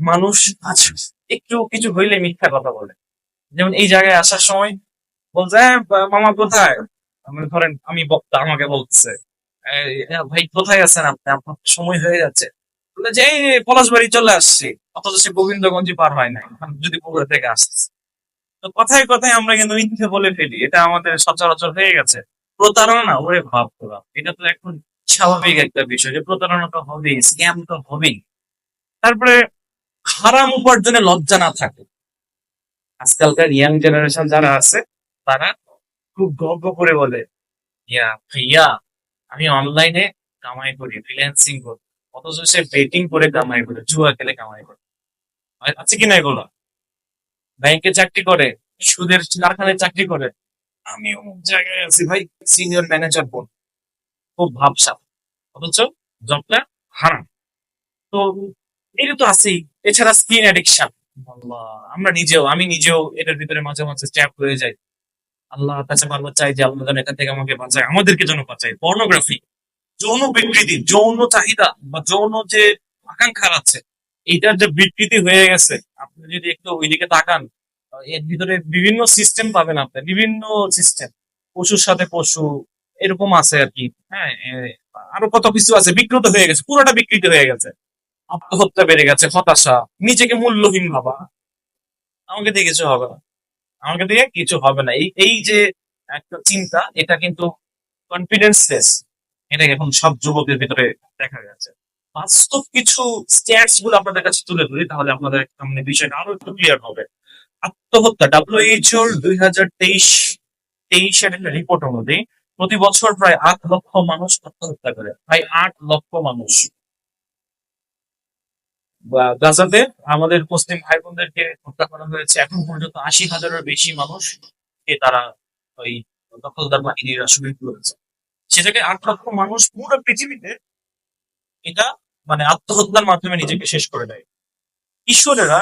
মানুষ আজ একটু কিছু হইলে মিথ্যা কথা বলে। যেমন এই জায়গায় আসার সময় বলছে, "হ্যাঁ, মামা কোথায়?" মানে ধরেন আমি বক্তা, আমাকে বলতেছে, ভাই কোথায় আছেন আপনি, আপনার তো সময় হয়ে যাচ্ছে।" বলে যে, "এই পলাশবাড়ি চলে আসছি।" অথচ সে গোবিন্দগঞ্জই পার হয় নাই, এখন যদি বগুড়া থেকে আসছে। তো কথায় কথায় আমরা কিন্তু মিথ্যে বলে ফেলি, এটা আমাদের সচরাচর হয়ে গেছে। প্রতারণা, ওরে বাপ রে বাপ, এটা তো এখন স্বাভাবিক একটা বিষয় যে প্রতারণা তো হবেই, স্ক্যাম তো হবেই। তারপরে হারাম উপার্জনে লজ্জা না থাকে। আজকালকার ইয়াং জেনারেশন যারা আছে, তারা খুব গর্ব করে বলে, ভাইয়া আমি অনলাইনে কামাই করি, ফ্রিল্যান্সিং করি। অথচ সে বেটিং করে কামাই করে, জুয়া খেলে কামাই করে। আছে কিনা এগুলো? ব্যাংকে চাকরি করে, সুদের কারখানায় চাকরি করে, আমি অমুক জায়গায় আছি ভাই, সিনিয়র ম্যানেজার বোন, খুব ভাবসাব, অথচ জবটা হারাম। তো এটা তো আছেই। এছাড়া স্কিন অ্যাডিকশন, আল্লাহ, আমি নিজেও এটার ভিতরে মাঝে মাঝে ট্র্যাপ হয়ে যাই। আল্লাহ কাছে বারবার চাই যে আল্লাহ যেন এখান থেকে আমাকে বাঁচায়, আমাদেরকে যেন বাঁচায়। পর্নোগ্রাফি, যৌন বিকৃতি, যৌন চাহিদা বা যৌন যে আকাঙ্ক্ষা আছে, এইটার যে বিকৃতি হয়ে গেছে, আপনি যদি একটু ওইদিকে তাকান, এর ভিতরে বিভিন্ন সিস্টেম পাবেন আপনি, বিভিন্ন সিস্টেম, পশুর সাথে পশু, এরকম আছে আর কি। হ্যাঁ, আরো কত কিছু আছে, বিকৃত হয়ে গেছে, পুরোটা বিকৃত হয়ে গেছে। আত্মহত্যা বেড়ে গেছে, হতাশা, নিজেকে মূল্যহীন ভাবা, আমাকে দিয়ে কিছু হবে না, আমাকে দিয়ে কিছু হবে না, এই এই যে একটা চিন্তা, এটা কিন্তু কনফিডেন্সলেস, এটা এখন সব যুবকের ভিতরে দেখা গেছে। বাস্তব কিছু স্ট্যাটস গুলো আপনাদের কাছে তুলে ধরি, তাহলে আপনাদের সামনে বিষয়টা আরো একটু ক্লিয়ার হবে। আত্মহত্যা, ডাব্লিউএইচওর 2023-এর একটা রিপোর্ট অনুযায়ী প্রতি বছর প্রায় 8 লক্ষ মানুষ আত্মহত্যা করে, প্রায় 8 লক্ষ মানুষ। গাজাতে আমাদের মুসলিম ভাই বোনদেরকে হত্যা করা হয়েছে, এখন পর্যন্ত 80,000-এর বেশি মানুষকে তারা ওই দখলদার বাহিনীরা শহীদ করেছে। সেটাকে 8 লক্ষ মানুষ পুরো পৃথিবীতে এটা মানে আত্মহত্যার মাধ্যমে নিজেকে শেষ করে দেয়। কিশোরেরা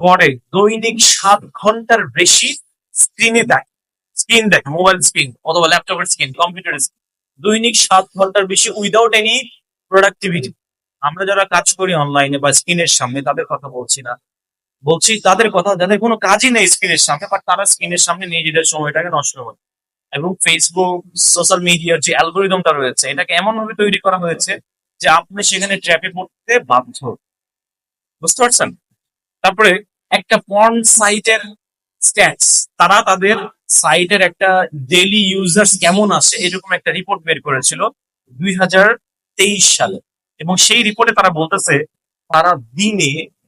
গড়ে দৈনিক 7 ঘন্টার বেশি স্ক্রিনে দেখে, স্ক্রিন দেখে, মোবাইল স্ক্রিন অথবা ল্যাপটপের স্ক্রিন, কম্পিউটার স্ক্রিন, দৈনিক 7 ঘন্টার বেশি উইদাউট এনি প্রোডাক্টিভিটি। আমরা যারা কাজ করি অনলাইনে বা স্ক্রিনের সামনে, তাদের কথা বলছি না, বলছি তাদের কথা যাদের কোনো কাজই নেই স্ক্রিনের সামনে, বাট তারা স্ক্রিনের সামনে নিজেদের সময়টাকে নষ্ট করে। এবং ফেসবুক, সোশ্যাল মিডিয়ার যে অ্যালগোরিদমটা রয়েছে, এটাকে এমন ভাবে তৈরি করা হয়েছে যে আপনি সেখানে ট্র্যাপে পড়তে বাধ্য। বুঝতে পারছেন? তারপরে একটা পর্ন সাইটের স্ট্যাটস, তারা তাদের সাইটের একটা ডেইলি ইউজার্স কেমন আসে এরকম একটা রিপোর্ট বের করেছিল 2023 সালে। এবং সেই রিপোর্টে তারা বলতেছে, তারা দিনে